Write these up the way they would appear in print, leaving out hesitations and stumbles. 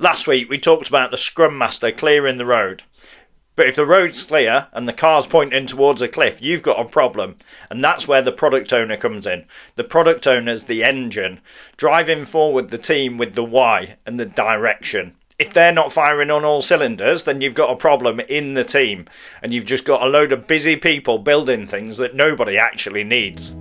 Last week we talked about the Scrum Master clearing the road. But if the road's clear and the car's pointing towards a cliff, you've got a problem. And that's where the product owner comes in. The product owner's the engine, driving forward the team with the why and the direction. If they're not firing on all cylinders, then you've got a problem in the team. And you've just got a load of busy people building things that nobody actually needs.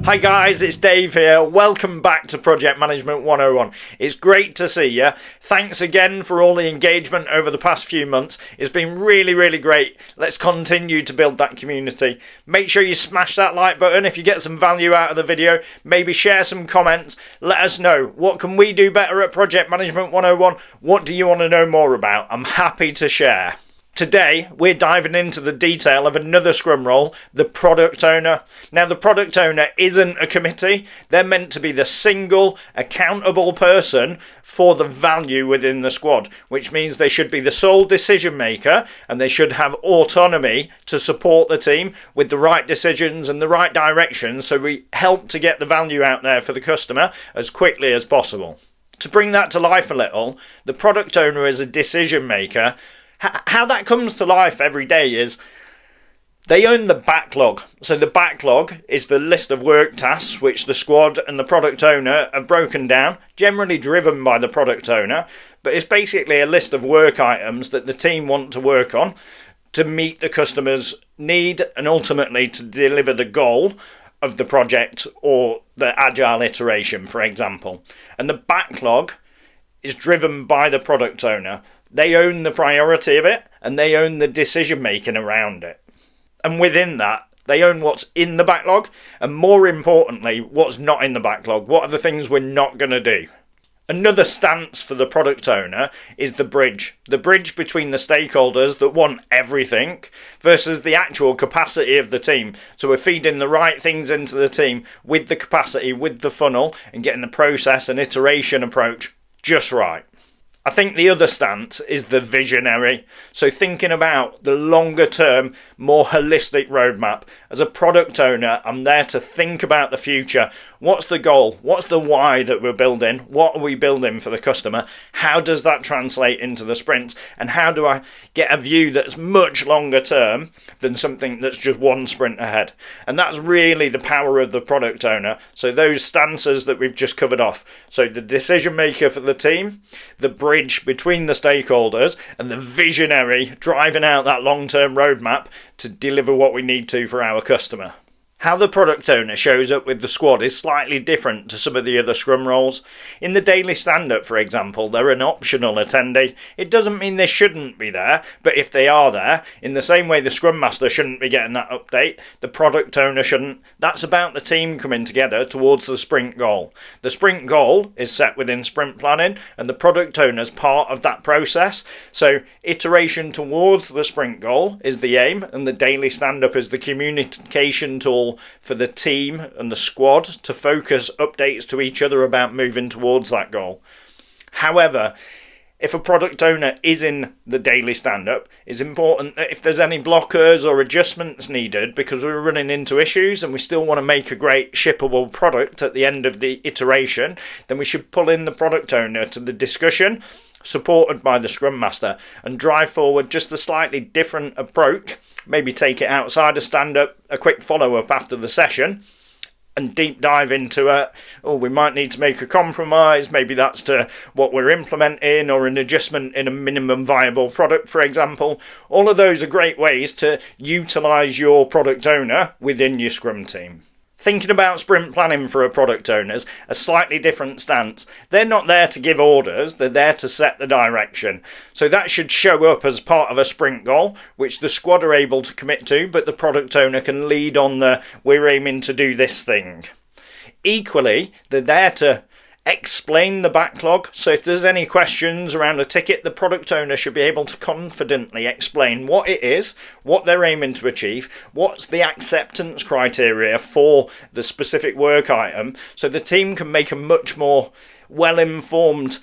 Hi guys, it's Dave here. Welcome back to Project Management 101. It's great to see you. Thanks again for all the engagement over the past few months. It's been really great. Let's continue to build that community. Make sure you smash that like button if you get some value out of the video. Maybe share some comments. Let us know. What can we do better at Project Management 101? What do you want to know more about? I'm happy to share. Today, we're diving into the detail of another Scrum role, the product owner. Now, the product owner isn't a committee. They're meant to be the single accountable person for the value within the squad, which means they should be the sole decision maker and they should have autonomy to support the team with the right decisions and the right direction, so we help to get the value out there for the customer as quickly as possible. To bring that to life a little, the product owner is a decision maker. How that comes to life every day is they own the backlog. So the backlog is the list of work tasks which the squad and the product owner have broken down, generally driven by the product owner, but it's basically a list of work items that the team want to work on to meet the customer's need and ultimately to deliver the goal of the project or the Agile iteration, for example. And the backlog is driven by the product owner. They own the priority of it and they own the decision making around it. And within that, they own what's in the backlog and, more importantly, what's not in the backlog. What are the things we're not going to do? Another stance for the product owner is the bridge between the stakeholders that want everything versus the actual capacity of the team. So we're feeding the right things into the team with the capacity, with the funnel, and getting the process and iteration approach just right. I think the other stance is the visionary. So thinking about the longer term, more holistic roadmap. As a product owner, I'm there to think about the future. What's the goal? What's the why that we're building? What are we building for the customer? How does that translate into the sprints? And how do I get a view that's much longer term than something that's just one sprint ahead? And that's really the power of the product owner. So those stances that we've just covered off. So the decision maker for the team, the bridge between the stakeholders, and the visionary driving out that long-term roadmap to deliver what we need to for our customer. How the product owner shows up with the squad is slightly different to some of the other Scrum roles. In the daily stand-up, for example, they're an optional attendee. It doesn't mean they shouldn't be there, but if they are there, in the same way the Scrum Master shouldn't be getting that update, the product owner shouldn't. That's about the team coming together towards the sprint goal. The sprint goal is set within sprint planning, and the product owner's part of that process. So iteration towards the sprint goal is the aim, and the daily stand-up is the communication tool for the team and the squad to focus updates to each other about moving towards that goal. However, if a product owner is in the daily stand-up, it's important that if there's any blockers or adjustments needed because we're running into issues and we still want to make a great shippable product at the end of the iteration, then we should pull in the product owner to the discussion, supported by the Scrum Master, and drive forward just a slightly different approach. Maybe take it outside of stand-up, a quick follow-up after the session, and deep dive into it. We might need to make a compromise. Maybe that's to what we're implementing or an adjustment in a minimum viable product, for example. All of those are great ways to utilise your product owner within your Scrum team. Thinking about sprint planning for a product owner's a slightly different stance. They're not there to give orders, they're there to set the direction. So that should show up as part of a sprint goal, which the squad are able to commit to, but the product owner can lead on the we're aiming to do this thing. Equally, they're there to explain the backlog. So if there's any questions around a ticket, the product owner should be able to confidently explain what it is, what they're aiming to achieve, what's the acceptance criteria for the specific work item, so the team can make a much more well-informed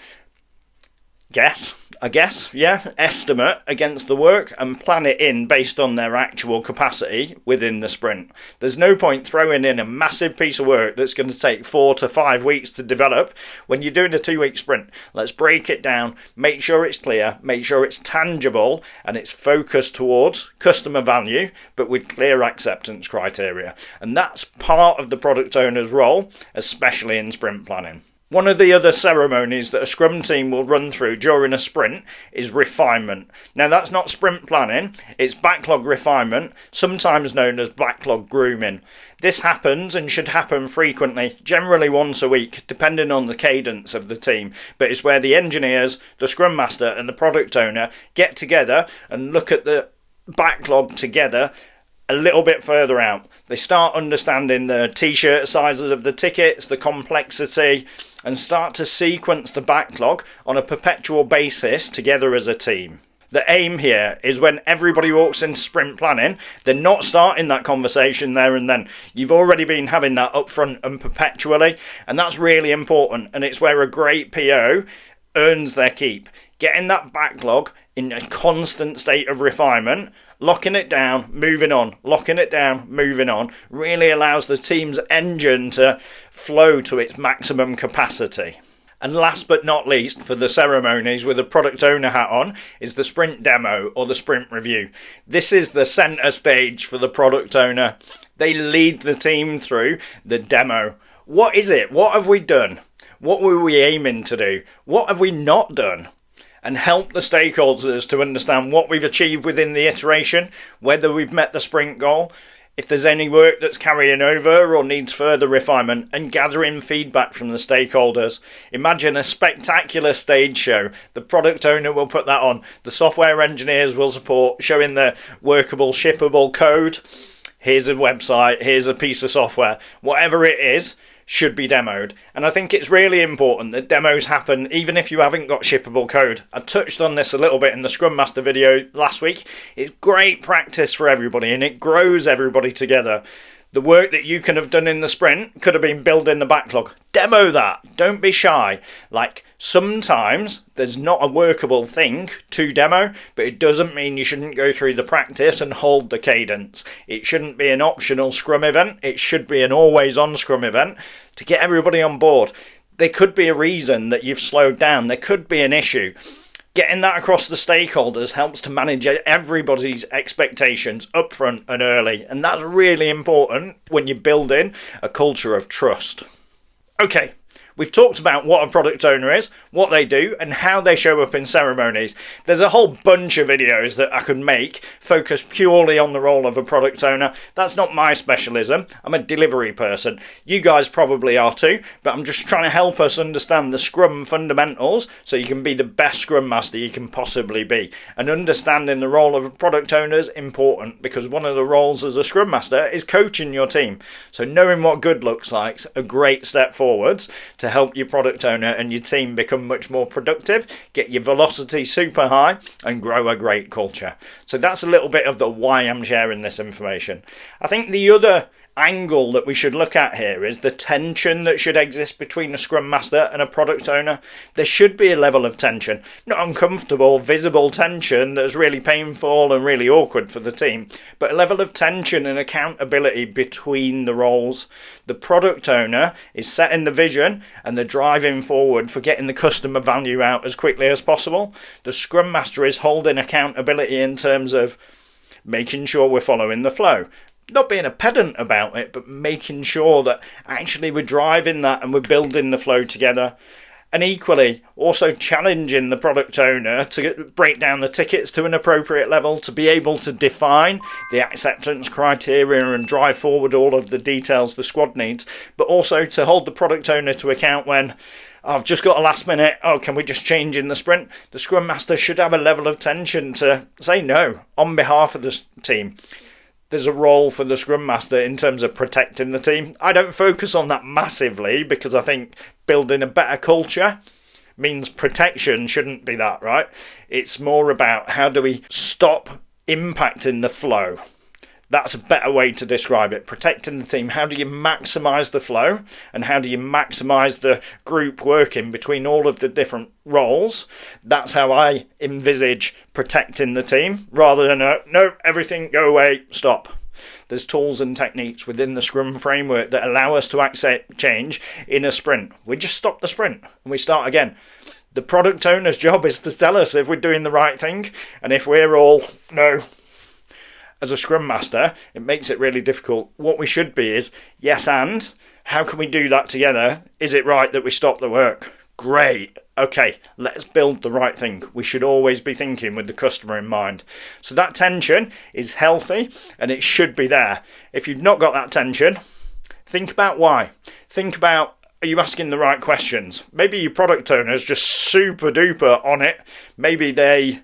guess I guess, estimate against the work and plan it in based on their actual capacity within the sprint. There's no point throwing in a massive piece of work that's going to take 4 to 5 weeks to develop when you're doing a 2-week sprint. Let's break it down, make sure it's clear, make sure it's tangible, and it's focused towards customer value, but with clear acceptance criteria. And that's part of the product owner's role, especially in sprint planning. One of the other ceremonies that a Scrum team will run through during a sprint is refinement. Now that's not sprint planning, it's backlog refinement, sometimes known as backlog grooming. This happens and should happen frequently, generally once a week, depending on the cadence of the team. But it's where the engineers, the Scrum Master and the product owner get together and look at the backlog together a little bit further out. They start understanding the t-shirt sizes of the tickets, the complexity, and start to sequence the backlog on a perpetual basis together as a team. The aim here is when everybody walks into sprint planning, they're not starting that conversation there and then. You've already been having that upfront and perpetually, and that's really important, and it's where a great PO earns their keep. Getting that backlog in a constant state of refinement, locking it down, moving on, locking it down, moving on, really allows the team's engine to flow to its maximum capacity. And last but not least, for the ceremonies with a product owner hat on, is the sprint demo or the sprint review. This is the center stage for the product owner. They lead the team through the demo. What is it? What have we done? What were we aiming to do? What have we not done? And help the stakeholders to understand what we've achieved within the iteration, whether we've met the sprint goal, if there's any work that's carrying over or needs further refinement, and gathering feedback from the stakeholders. Imagine a spectacular stage show. The product owner will put that on. The software engineers will support showing the workable, shippable code. Here's a website, here's a piece of software. Whatever it is, should be demoed. And I think it's really important that demos happen even if you haven't got shippable code. I touched on this a little bit in the Scrum Master video last week. It's great practice for everybody and it grows everybody together. The work that you can have done in the sprint could have been building the backlog. Demo that. Don't be shy. Like, sometimes there's not a workable thing to demo, but it doesn't mean you shouldn't go through the practice and hold the cadence. It shouldn't be an optional Scrum event. It should be an always-on Scrum event to get everybody on board. There could be a reason that you've slowed down. There could be an issue. Getting that across the stakeholders helps to manage everybody's expectations upfront and early, and that's really important when you're building a culture of trust. Okay, we've talked about what a product owner is, what they do, and how they show up in ceremonies. There's a whole bunch of videos that I could make focused purely on the role of a product owner. That's not my specialism. I'm a delivery person. You guys probably are too, but I'm just trying to help us understand the Scrum fundamentals so you can be the best Scrum Master you can possibly be. And understanding the role of a product owner is important because one of the roles as a Scrum Master is coaching your team. So knowing what good looks like is a great step forwards to help your product owner and your team become much more productive, get your velocity super high, and grow a great culture. So that's a little bit of the why I'm sharing this information. I think the other angle that we should look at here is the tension that should exist between a Scrum Master and a product owner. There should be a level of tension, not uncomfortable, visible tension that's really painful and really awkward for the team, but a level of tension and accountability between the roles. The product owner is setting the vision and the driving forward for getting the customer value out as quickly as possible. The Scrum Master is holding accountability in terms of making sure we're following the flow. Not being a pedant about it, but making sure that actually we're driving that and we're building the flow together. And equally, also challenging the product owner to break down the tickets to an appropriate level, to be able to define the acceptance criteria and drive forward all of the details the squad needs, but also to hold the product owner to account when I've just got a last minute, can we just change in the sprint? The Scrum Master should have a level of tension to say no on behalf of the team. There's a role for the Scrum Master in terms of protecting the team. I don't focus on that massively because I think building a better culture means protection shouldn't be that, right? It's more about how do we stop impacting the flow. That's a better way to describe it. Protecting the team. How do you maximise the flow, and how do you maximise the group working between all of the different roles? That's how I envisage protecting the team, rather than no, everything go away, stop. There's tools and techniques within the Scrum framework that allow us to accept change in a sprint. We just stop the sprint and we start again. The product owner's job is to tell us if we're doing the right thing, and if we're all no. As a Scrum Master, it makes it really difficult. What we should be is, yes, and how can we do that together? Is it right that we stop the work? Great. Okay, let's build the right thing. We should always be thinking with the customer in mind. So that tension is healthy and it should be there. If you've not got that tension, think about why. Think about, are you asking the right questions? Maybe your product owner is just super duper on it. Maybe they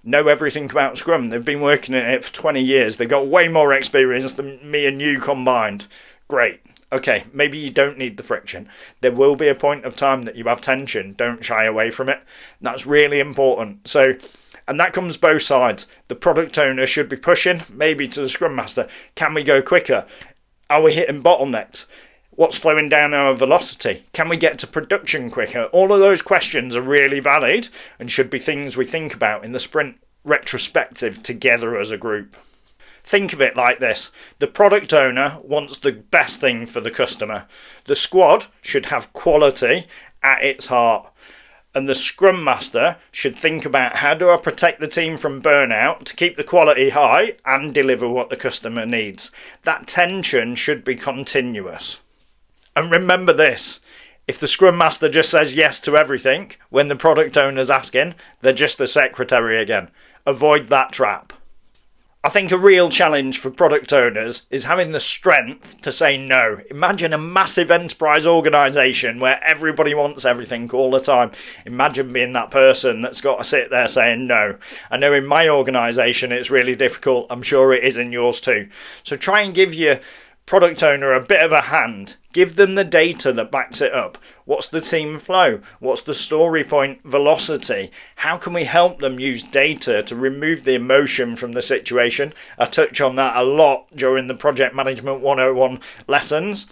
know everything about Scrum. They've been working in it for 20 years. They've got way more experience than me and you combined. Great. Okay, maybe you don't need the friction. There will be a point of time that you have tension. Don't shy away from it. That's really important. So, and that comes both sides. The product owner should be pushing, maybe to the Scrum Master. Can we go quicker? Are we hitting bottlenecks? What's slowing down our velocity? Can we get to production quicker? All of those questions are really valid and should be things we think about in the sprint retrospective together as a group. Think of it like this. The product owner wants the best thing for the customer. The squad should have quality at its heart. And the Scrum Master should think about, how do I protect the team from burnout to keep the quality high and deliver what the customer needs? That tension should be continuous. And remember this, if the Scrum Master just says yes to everything when the product owner's asking, they're just the secretary again. Avoid that trap. I think a real challenge for product owners is having the strength to say no. Imagine a massive enterprise organisation where everybody wants everything all the time. Imagine being that person that's got to sit there saying no. I know in my organisation it's really difficult. I'm sure it is in yours too. So try and give your product owner a bit of a hand. Give them the data that backs it up. What's the team flow? What's the story point velocity? How can we help them use data to remove the emotion from the situation? I touch on that a lot during the Project Management 101 lessons,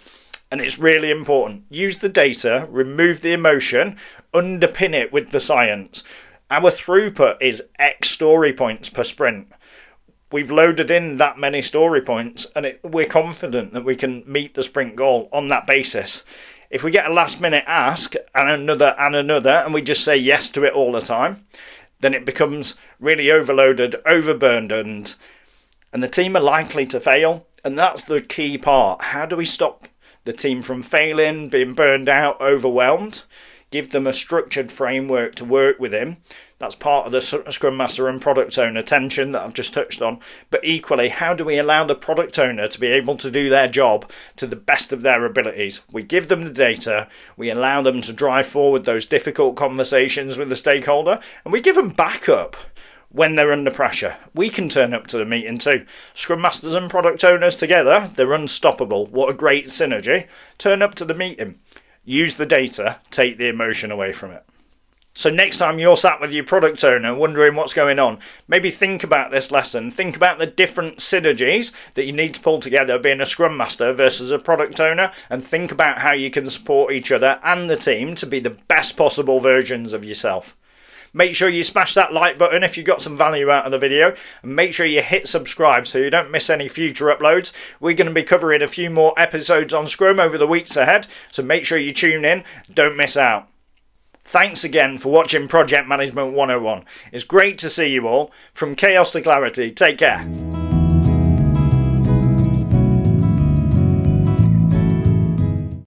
and it's really important. Use the data, remove the emotion, underpin it with the science. Our throughput is X story points per sprint. We've loaded in that many story points and we're confident that we can meet the sprint goal on that basis. If we get a last minute ask and another and we just say yes to it all the time, then it becomes really overloaded, overburdened, and the team are likely to fail. And that's the key part. How do we stop the team from failing, being burned out, overwhelmed? Give them a structured framework to work within. That's part of the Scrum Master and product owner tension that I've just touched on. But equally, how do we allow the product owner to be able to do their job to the best of their abilities? We give them the data, we allow them to drive forward those difficult conversations with the stakeholder, and we give them backup when they're under pressure. We can turn up to the meeting too. Scrum Masters and product owners together, they're unstoppable. What a great synergy. Turn up to the meeting. Use the data, take the emotion away from it. So next time you're sat with your product owner wondering what's going on, maybe think about this lesson. Think about the different synergies that you need to pull together being a Scrum Master versus a product owner, and think about how you can support each other and the team to be the best possible versions of yourself. Make sure you smash that like button if you got some value out of the video, and make sure you hit subscribe so you don't miss any future uploads. We're going to be covering a few more episodes on Scrum over the weeks ahead, so make sure you tune in, don't miss out. Thanks again for watching Project Management 101. It's great to see you all. From chaos to clarity, take care.